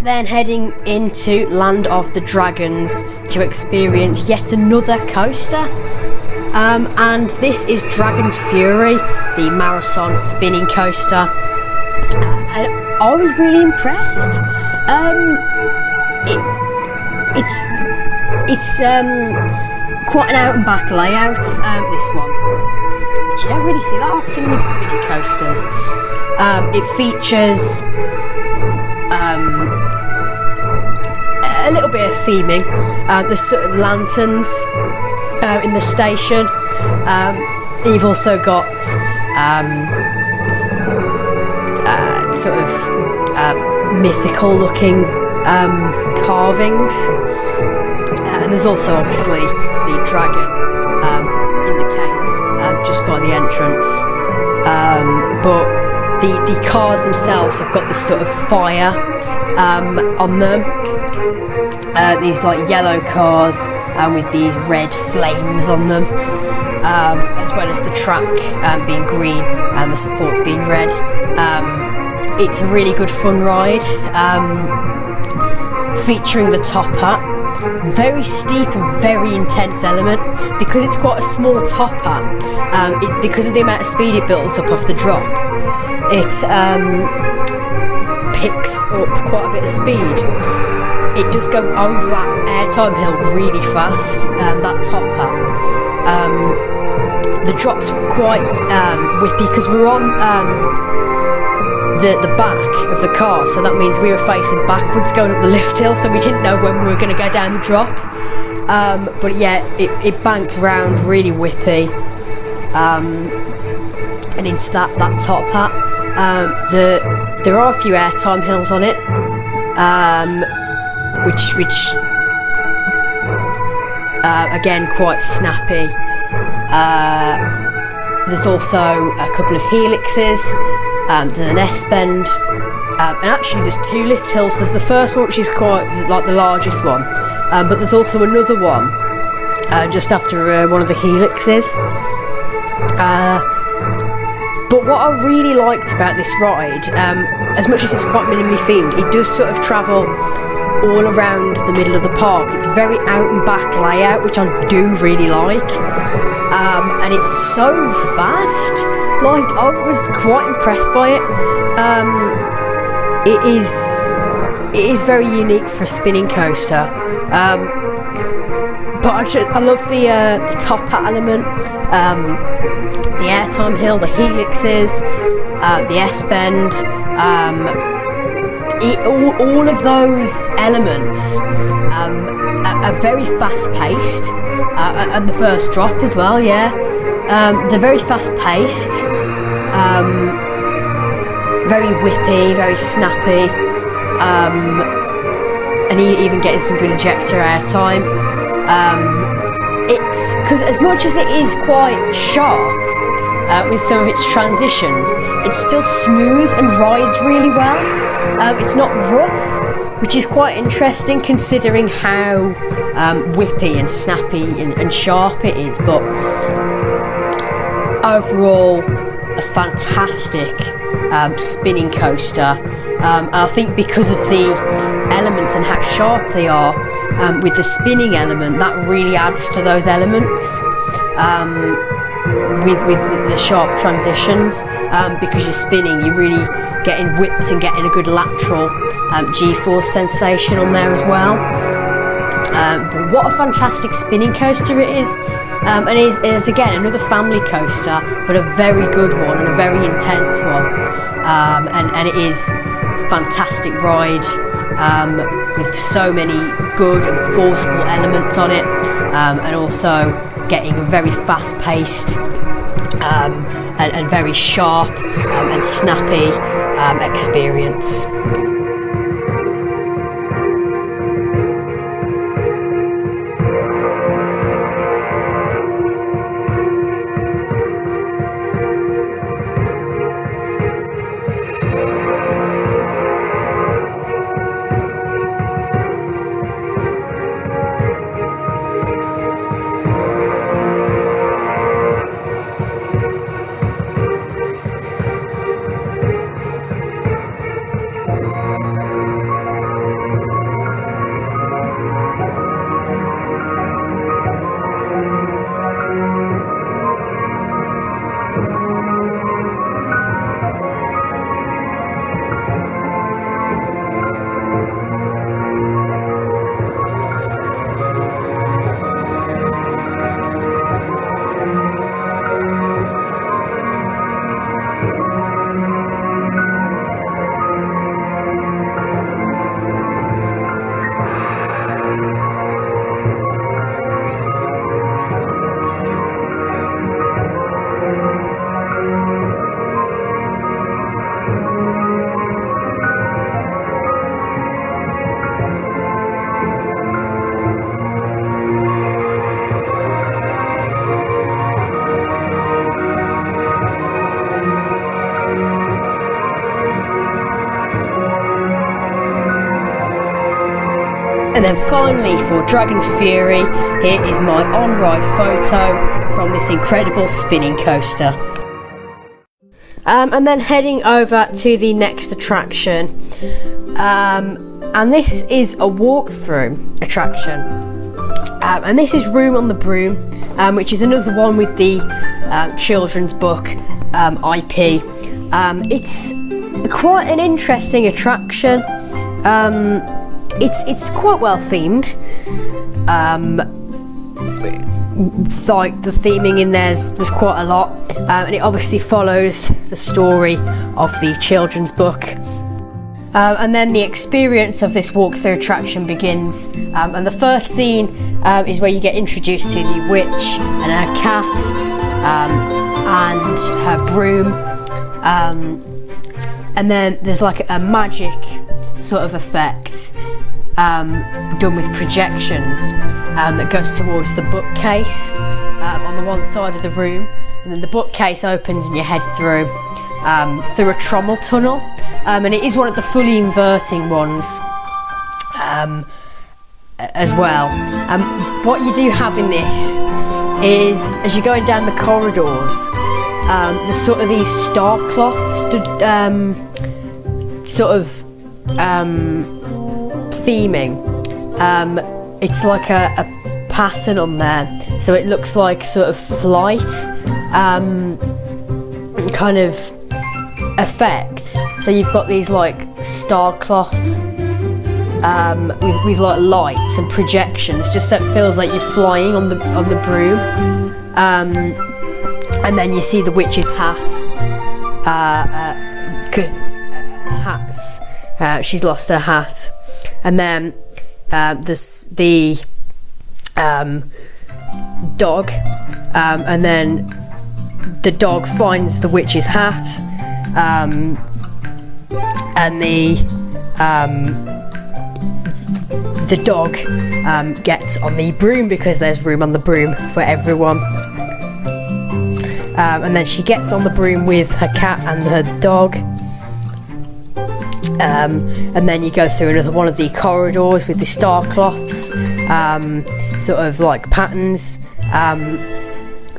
Then heading into Land of the Dragons to experience yet another coaster. And this is Dragon's Fury, the marathon spinning coaster. And I was really impressed. It's quite an out and back layout, this one, which you don't really see that often with spinning coasters. It features a little bit of theming. There's sort of lanterns in the station. You've also got sort of mythical looking carvings, and there's also obviously the dragon in the cave just by the entrance, but the cars themselves have got this sort of fire on them, these like yellow cars with these red flames on them, as well as the track being green and the support being red. It's a really good fun ride, featuring the top hat. Very steep and very intense element. Because it's quite a small top hat, because of the amount of speed it builds up off the drop, it picks up quite a bit of speed. It does go over that airtime hill really fast, that top hat. The drop's quite whippy because we're on the back of the car, so that means we were facing backwards going up the lift hill, so we didn't know when we were going to go down the drop. But yeah, it banks round really whippy, and into that top hat. There are a few airtime hills on it, which again quite snappy. There's also a couple of helixes. There's an S-bend, and actually there's two lift hills. There's the first one, which is quite like the largest one, but there's also another one just after one of the helixes. But what I really liked about this ride, as much as it's quite minimally themed, it does sort of travel all around the middle of the park. It's a very out and back layout, which I do really like, and it's so fast. Like, I was quite impressed by it. It is very unique for a spinning coaster, but I love the top hat element, the airtime hill, the helixes, the S-bend. All of those elements are very fast paced, and the first drop as well. Yeah. They're very fast paced, very whippy, very snappy, and even getting some good ejector airtime. It's because as much as it is quite sharp with some of its transitions, it's still smooth and rides really well. It's not rough, which is quite interesting considering how whippy and snappy and sharp it is, but overall a fantastic spinning coaster, and I think because of the elements and how sharp they are, with the spinning element, that really adds to those elements, with the sharp transitions, because you're spinning, you're really getting whipped and getting a good lateral G-force sensation on there as well. But what a fantastic spinning coaster it is. And it is again another family coaster, but a very good one and a very intense one. And it is a fantastic ride, with so many good and forceful elements on it, and also getting a very fast-paced and very sharp and snappy experience. And then finally for Dragon's Fury, here is my on-ride photo from this incredible spinning coaster. And then heading over to the next attraction, and this is a walkthrough attraction, and this is Room on the Broom, which is another one with the children's book IP. It's quite an interesting attraction. It's quite well themed. Like the theming in there's quite a lot, and it obviously follows the story of the children's book. And then the experience of this walkthrough attraction begins, and the first scene is where you get introduced to the witch and her cat and her broom, and then there's like a magic sort of effect done with projections that goes towards the bookcase on the one side of the room, and then the bookcase opens and you head through a trommel tunnel, and it is one of the fully inverting ones as well. What you do have in this is, as you're going down the corridors, there's sort of these star cloths theming. It's like a pattern on there, so it looks like sort of flight kind of effect. So you've got these like star cloth with like lights and projections, just so it feels like you're flying on the broom. And then you see the witch's hat, because she's lost her hat. And then there's the dog, and then the dog finds the witch's hat, and the dog gets on the broom because there's room on the broom for everyone. And then she gets on the broom with her cat and her dog. And then you go through another one of the corridors with the star cloths, sort of like patterns,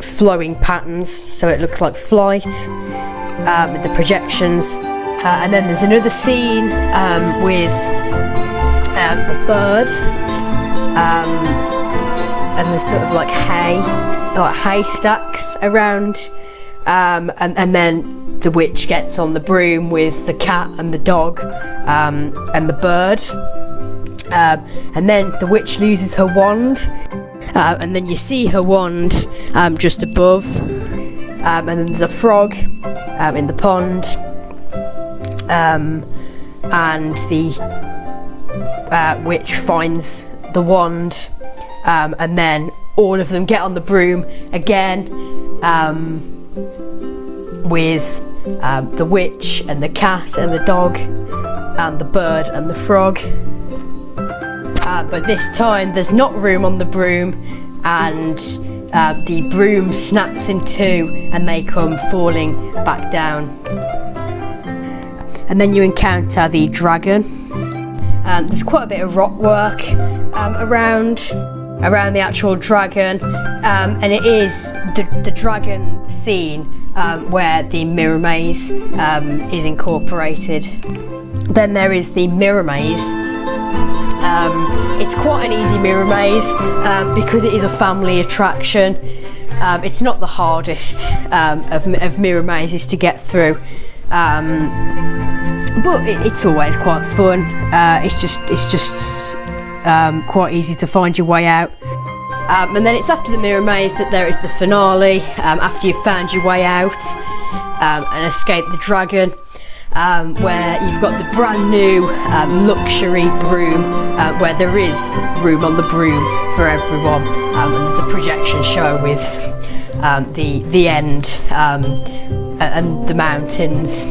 flowing patterns, so it looks like flight, with the projections. And then there's another scene with the bird, and there's sort of like hay stacks around, and then the witch gets on the broom with the cat and the dog, and the bird, and then the witch loses her wand, and then you see her wand just above, and then there's a frog in the pond, and the witch finds the wand, and then all of them get on the broom again, with the witch and the cat and the dog and the bird and the frog. But this time there's not room on the broom, and the broom snaps in two and they come falling back down. And then you encounter the dragon. There's quite a bit of rock work around the actual dragon, and it is the dragon scene where the mirror maze is incorporated. Then there is the mirror maze. It's quite an easy mirror maze because it is a family attraction. It's not the hardest of mirror mazes to get through, but it's always quite fun. It's just quite easy to find your way out. And then it's after the mirror maze that there is the finale, after you've found your way out and escaped the dragon, where you've got the brand new luxury broom, where there is room on the broom for everyone, and there's a projection show with the end and the mountains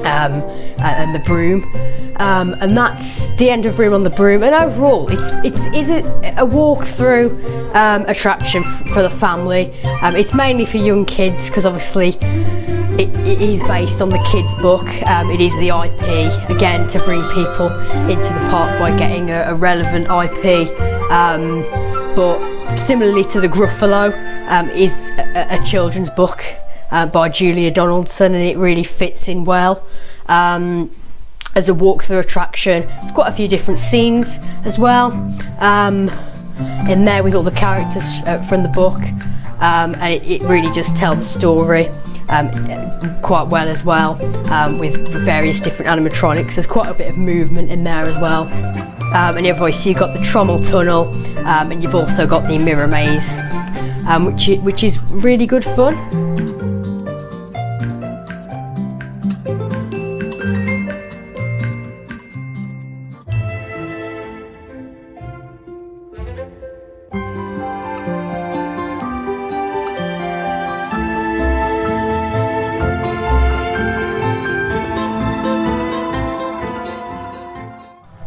and the broom, and that's the end of Room on the Broom. And overall, it's a walk-through attraction for the family. It's mainly for young kids because obviously it is based on the kids' book. It is the IP, again, to bring people into the park by getting a relevant IP. But similarly to the Gruffalo, is a children's book by Julia Donaldson, and it really fits in well. As a walk-through attraction, there's quite a few different scenes as well in there with all the characters from the book, and it really does tell the story quite well as well, with various different animatronics. There's quite a bit of movement in there as well, and obviously you've got the Trommel Tunnel, and you've also got the Mirror Maze, which is really good fun.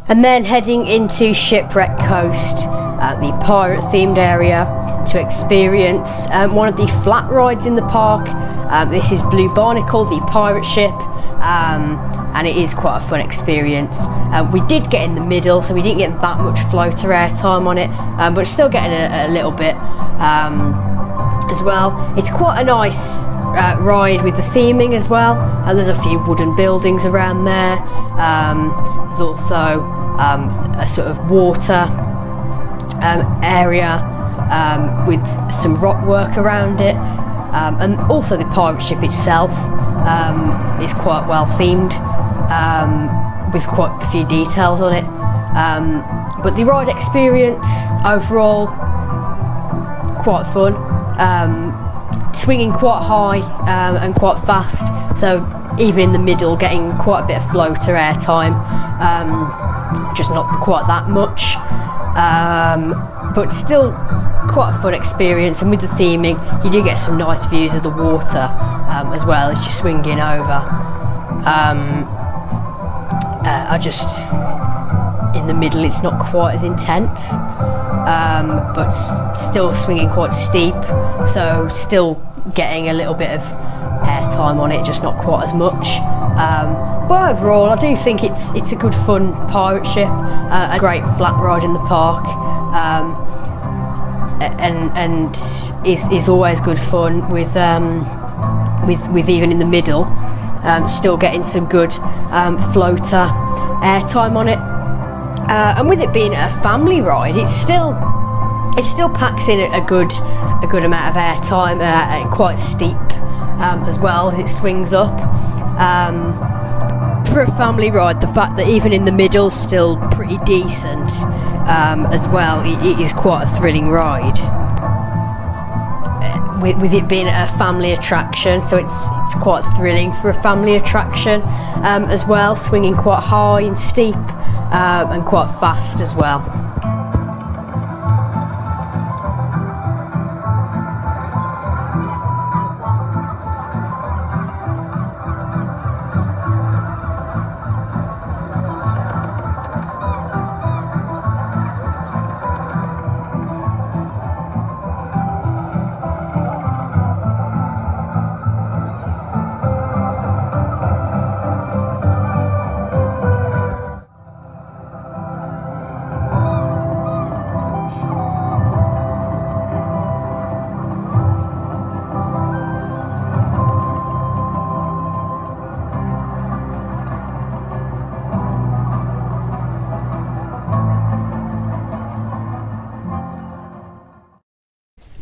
And then heading into Shipwreck Coast, the pirate themed area, to experience one of the flat rides in the park. This is Blue Barnacle, the pirate ship, and it is quite a fun experience. We did get in the middle, so we didn't get that much floater airtime on it, but still getting a little bit as well. It's quite a nice ride with the theming as well. There's a few wooden buildings around there. There's also a sort of water area with some rock work around it, and also the pirate ship itself is quite well themed, with quite a few details on it, but the ride experience overall quite fun, swinging quite high and quite fast, so even in the middle getting quite a bit of floater airtime, just not quite that much, but still quite a fun experience. And with the theming, you do get some nice views of the water as well as you're swinging over. I just, in the middle it's not quite as intense, but still swinging quite steep, so still getting a little bit of airtime on it, just not quite as much. But overall, I do think it's a good fun pirate ship, a great flat ride in the park, and is always good fun with even in the middle, still getting some good floater airtime on it. And with it being a family ride, it still packs in a good amount of airtime, and quite steep as well as it swings up. For a family ride, the fact that even in the middle still pretty decent as well, it is quite a thrilling ride. With it being a family attraction, so it's quite thrilling for a family attraction as well, swinging quite high and steep, and quite fast as well.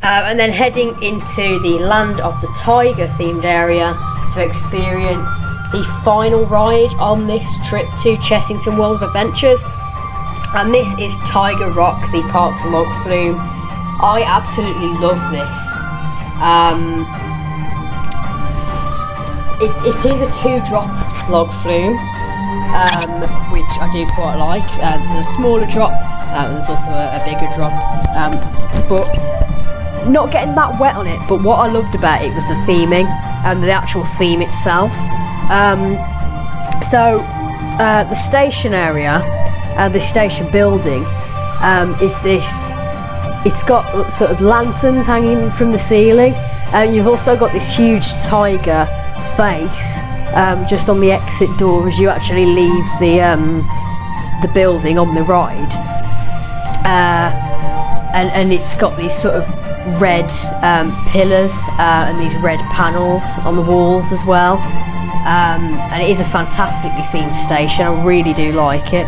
And then heading into the Land of the Tiger themed area to experience the final ride on this trip to Chessington World of Adventures, and this is Tiger Rock, the park's log flume. I absolutely love this. It is a 2-drop log flume, which I do quite like. There's a smaller drop, and there's also a bigger drop, but not getting that wet on it. But what I loved about it was the theming and the actual theme itself. So the station area, the station building, is this. It's got sort of lanterns hanging from the ceiling, and you've also got this huge tiger face just on the exit door as you actually leave the building on the ride, and it's got these sort of red pillars and these red panels on the walls as well, and it is a fantastically themed station. I really do like it.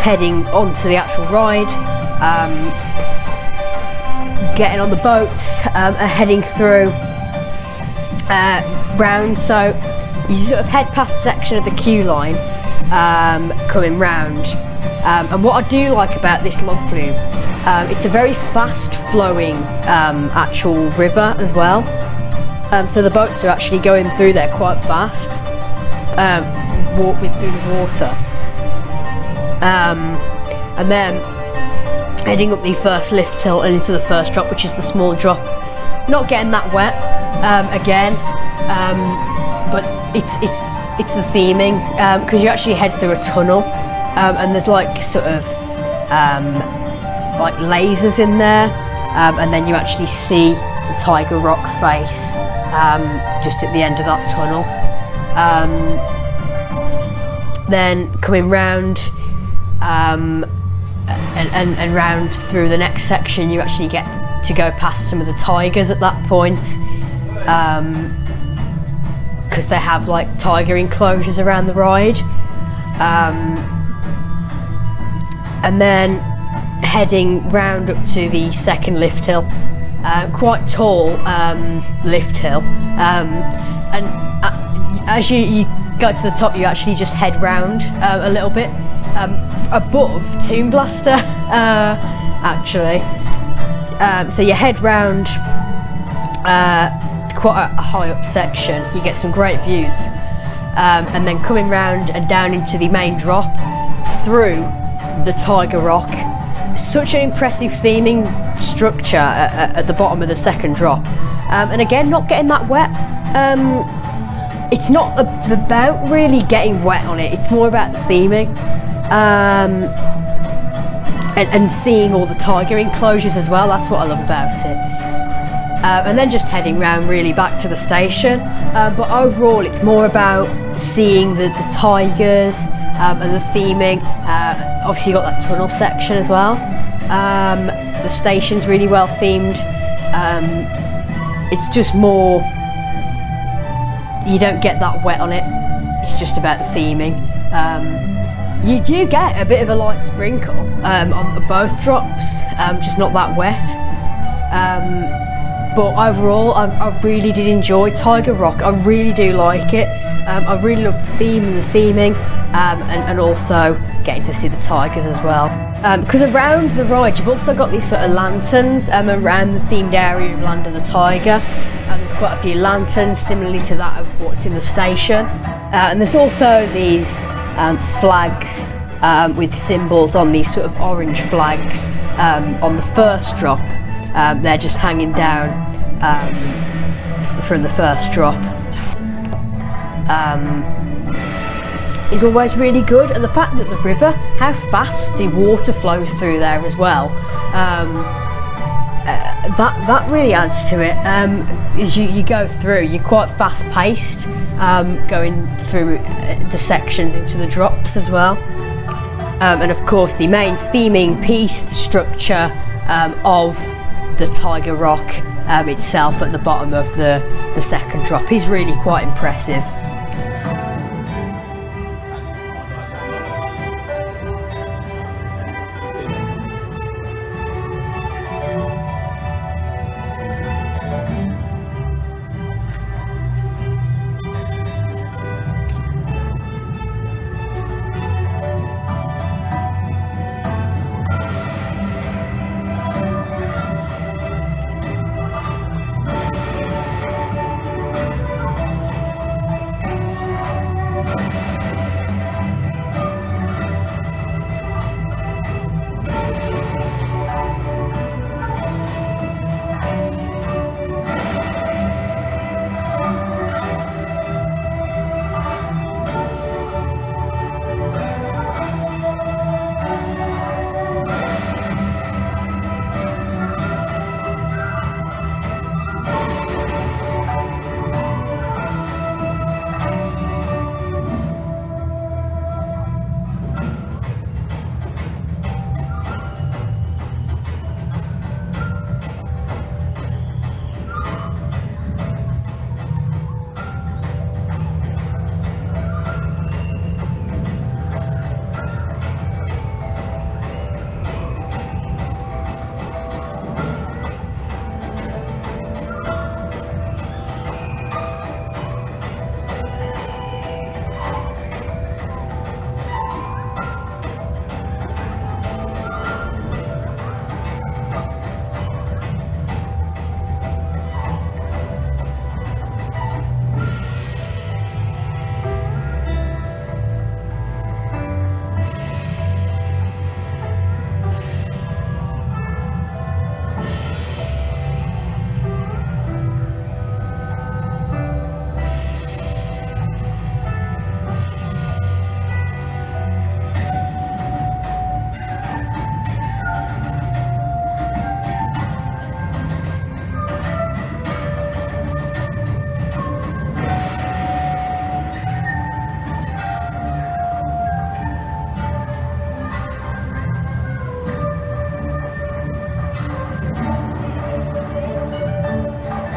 Heading onto the actual ride, getting on the boats, and heading through round. So you sort of head past a section of the queue line, coming round, and what I do like about this log flume, it's a very fast flowing actual river as well, so the boats are actually going through there quite fast, through the water, and then heading up the first lift hill and into the first drop, which is the small drop. Not getting that wet again, but it's the theming, because you actually head through a tunnel, and there's like sort of like lasers in there, and then you actually see the Tiger Rock face just at the end of that tunnel. Then coming round, and round through the next section, you actually get to go past some of the tigers at that point, because they have like tiger enclosures around the ride, and then heading round up to the second lift hill, quite tall lift hill, and as you go to the top, you actually just head round a little bit above Tomb Blaster, actually. So you head round quite a high up section. You get some great views, and then coming round and down into the main drop through the Tiger Rock. Such an impressive theming structure at the bottom of the second drop, and again, not getting that wet. It's not about really getting wet on it, it's more about the theming, and seeing all the tiger enclosures as well. That's what I love about it. And then just heading round really back to the station, but overall it's more about seeing the tigers and the theming. Obviously you got that tunnel section as well. The station's really well themed. It's just more, you don't get that wet on it, it's just about the theming. You do get a bit of a light sprinkle on both drops, just not that wet. But overall, I really did enjoy Tiger Rock. I really do like it. I really love the theme and the theming, and also getting to see the tigers as well. Because around the ride, you've also got these sort of lanterns around the themed area of Land of the Tiger. There's quite a few lanterns, similarly to that of what's in the station. And there's also these flags with symbols on, these sort of orange flags on the first drop. They're just hanging down from the first drop. Is always really good, and the fact that the river, how fast the water flows through there as well, that really adds to it. As you go through, you're quite fast paced, going through the sections into the drops as well. And of course the main theming piece, the structure of the Tiger Rock itself at the bottom of the second drop is really quite impressive.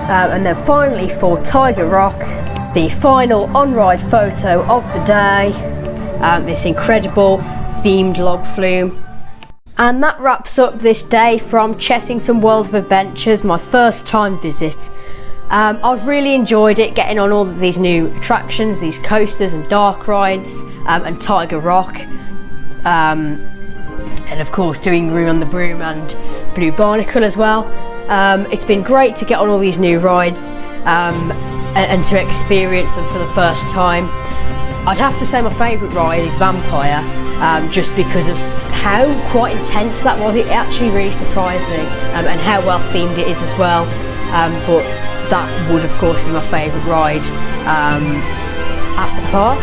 And then finally for Tiger Rock, the final on-ride photo of the day, this incredible themed log flume. And that wraps up this day from Chessington World of Adventures, my first time visit. I've really enjoyed it, getting on all of these new attractions, these coasters and dark rides, and Tiger Rock, and of course doing Room on the Broom and Blue Barnacle as well. It's been great to get on all these new rides and to experience them for the first time. I'd have to say my favourite ride is Vampire, just because of how quite intense that was. It actually really surprised me, and how well themed it is as well. But that would of course be my favourite ride at the park.